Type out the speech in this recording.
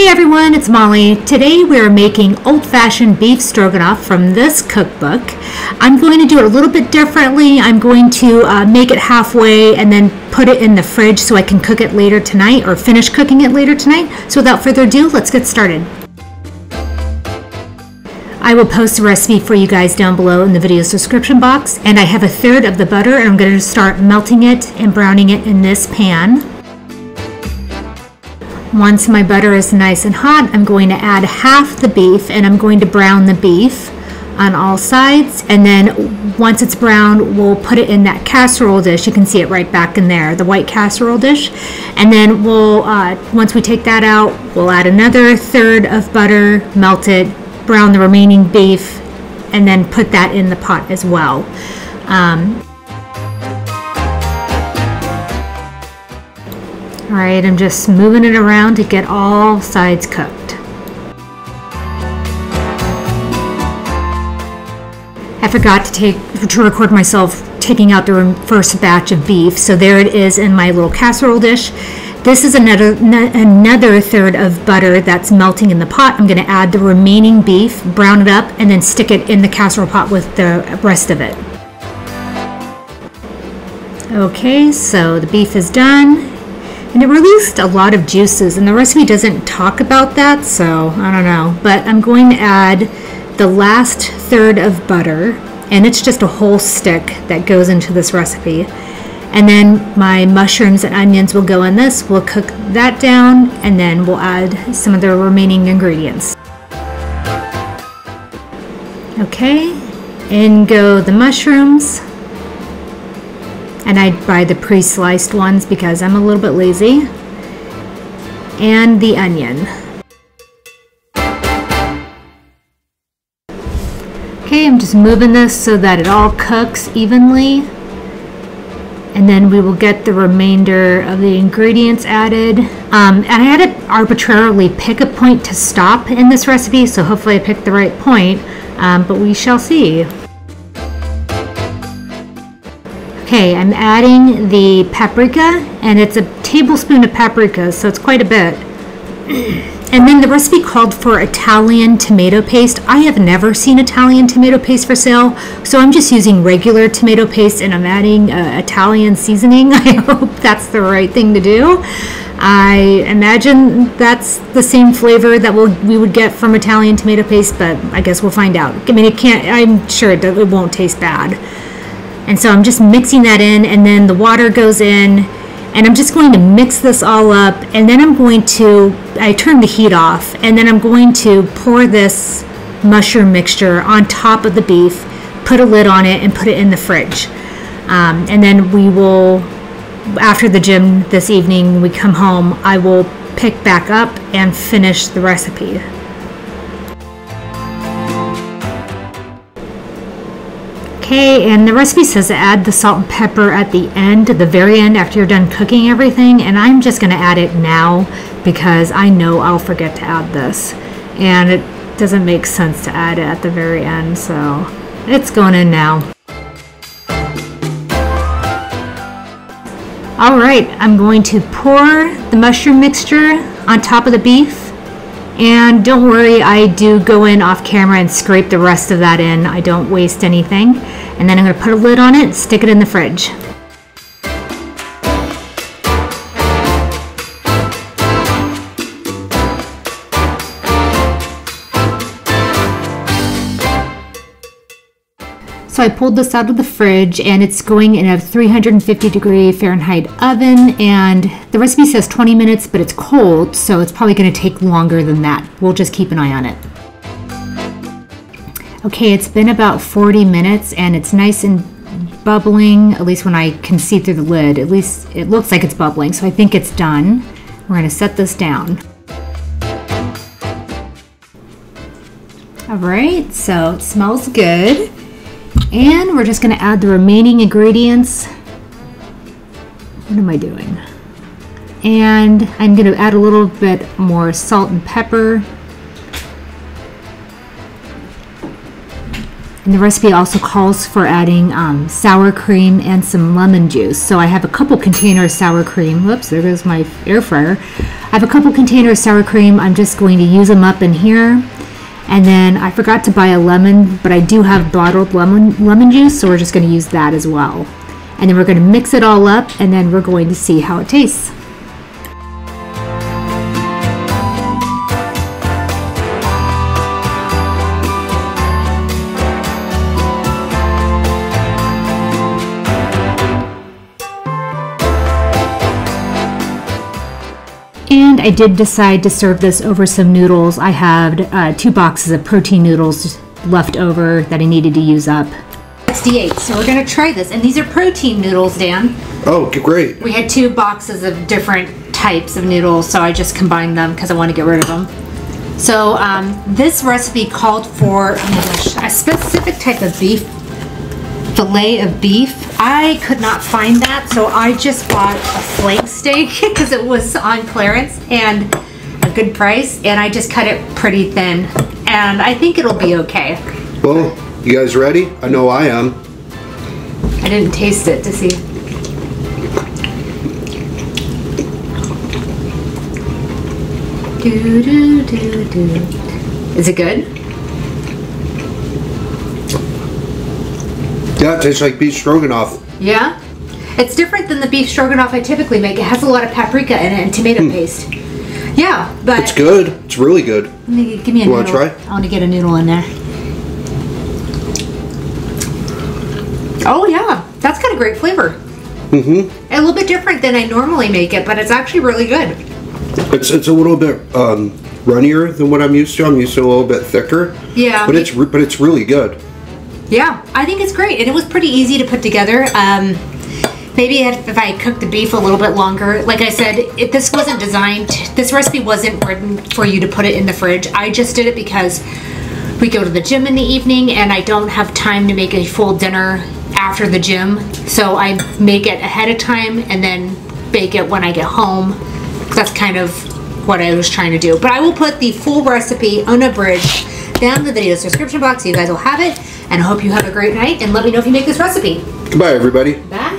Hey everyone, it's Molly. Today we are making old-fashioned beef stroganoff from this cookbook. I'm going to do it a little bit differently. I'm going to make it halfway and then put it in the fridge so I can cook it later tonight or finish cooking it later tonight. So without further ado, let's get started. I will post the recipe for you guys down below in the video's description box, and I have a third of the butter and I'm going to start melting it and browning it in this pan. Once my butter is nice and hot, I'm going to add half the beef and I'm going to brown the beef on all sides, and then once it's browned, we'll put it in that casserole dish. You can see it right back in there, the white casserole dish. And then we'll, once we take that out, we'll add another third of butter, melt it, brown the remaining beef, and then put that in the pot as well. All right, I'm just moving it around to get all sides cooked. I forgot to record myself taking out the first batch of beef, so there it is in my little casserole dish. This is another third of butter that's melting in the pot. I'm going to add the remaining beef, brown it up, and then stick it in the casserole pot with the rest of it. Okay, so the beef is done. And it released a lot of juices, and the recipe doesn't talk about that, so I don't know. But I'm going to add the last third of butter, and it's just a whole stick that goes into this recipe. And then my mushrooms and onions will go in this. We'll cook that down, and then we'll add some of the remaining ingredients. Okay, in go the mushrooms. And I buy the pre-sliced ones because I'm a little bit lazy. And the onion. Okay, I'm just moving this so that it all cooks evenly. And then we will get the remainder of the ingredients added. And I had to arbitrarily pick a point to stop in this recipe, so hopefully I picked the right point, but we shall see. Okay, I'm adding the paprika, and it's a tablespoon of paprika, so it's quite a bit. And then the recipe called for Italian tomato paste. I have never seen Italian tomato paste for sale, so I'm just using regular tomato paste, and I'm adding Italian seasoning. I hope that's the right thing to do. I imagine that's the same flavor that we would get from Italian tomato paste, but I guess we'll find out. I mean, I'm sure it won't taste bad. And so I'm just mixing that in, and then the water goes in, and I'm just going to mix this all up, and then I turn the heat off, and then I'm going to pour this mushroom mixture on top of the beef, put a lid on it, and put it in the fridge. And then we will, after the gym this evening, when we come home, I will pick back up and finish the recipe. Okay, and the recipe says to add the salt and pepper at the end, at the very end after you're done cooking everything, and I'm just going to add it now because I know I'll forget to add this, and it doesn't make sense to add it at the very end, so it's going in now. Alright, I'm going to pour the mushroom mixture on top of the beef. And don't worry, I do go in off camera and scrape the rest of that in. I don't waste anything. And then I'm going to put a lid on it and stick it in the fridge. So I pulled this out of the fridge, and it's going in a 350-degree Fahrenheit oven, and the recipe says 20 minutes, but it's cold, so it's probably going to take longer than that. We'll just keep an eye on it. Okay, it's been about 40 minutes, and it's nice and bubbling, at least when I can see through the lid. At least it looks like it's bubbling, so I think it's done. We're going to set this down. All right, so it smells good. And we're just going to add the remaining ingredients. What am I doing? And I'm going to add a little bit more salt and pepper. And the recipe also calls for adding sour cream and some lemon juice. So I have a couple containers of sour cream. Whoops, there goes my air fryer. I have a couple containers of sour cream. I'm just going to use them up in here. And then I forgot to buy a lemon, but I do have bottled lemon juice, so we're just going to use that as well. And then we're going to mix it all up, and then we're going to see how it tastes. And I did decide to serve this over some noodles. I had 2 boxes of protein noodles left over that I needed to use up. 68, so we're gonna try this. And these are protein noodles, Dan. Oh, great. We had 2 boxes of different types of noodles, so I just combined them because I want to get rid of them. So this recipe called for, oh my gosh, a specific type of beef, fillet of beef. I could not find that, so I just bought a flank steak because it was on clearance and a good price, and I just cut it pretty thin, and I think it'll be okay. Well, you guys ready? I know I am. I didn't taste it to see. Do, do, do, do. Is it good? Yeah, it tastes like beef stroganoff. Yeah? It's different than the beef stroganoff I typically make. It has a lot of paprika in it and tomato paste. Yeah, but... It's good. It's really good. Give me a noodle. You want to try? I want to get a noodle in there. Oh, yeah. That's got a great flavor. Mm-hmm. A little bit different than I normally make it, but it's actually really good. It's a little bit runnier than what I'm used to. I'm used to a little bit thicker. Yeah. But it's really good. Yeah, I think it's great, and it was pretty easy to put together. Maybe if I cooked the beef a little bit longer, like I said, this wasn't designed, this recipe wasn't written for you to put it in the fridge. I just did it because we go to the gym in the evening, and I don't have time to make a full dinner after the gym, so I make it ahead of time and then bake it when I get home. That's kind of what I was trying to do. But I will put the full recipe unabridged down in the video description box so you guys will have it. And I hope you have a great night, and let me know if you make this recipe. Goodbye, everybody. Bye.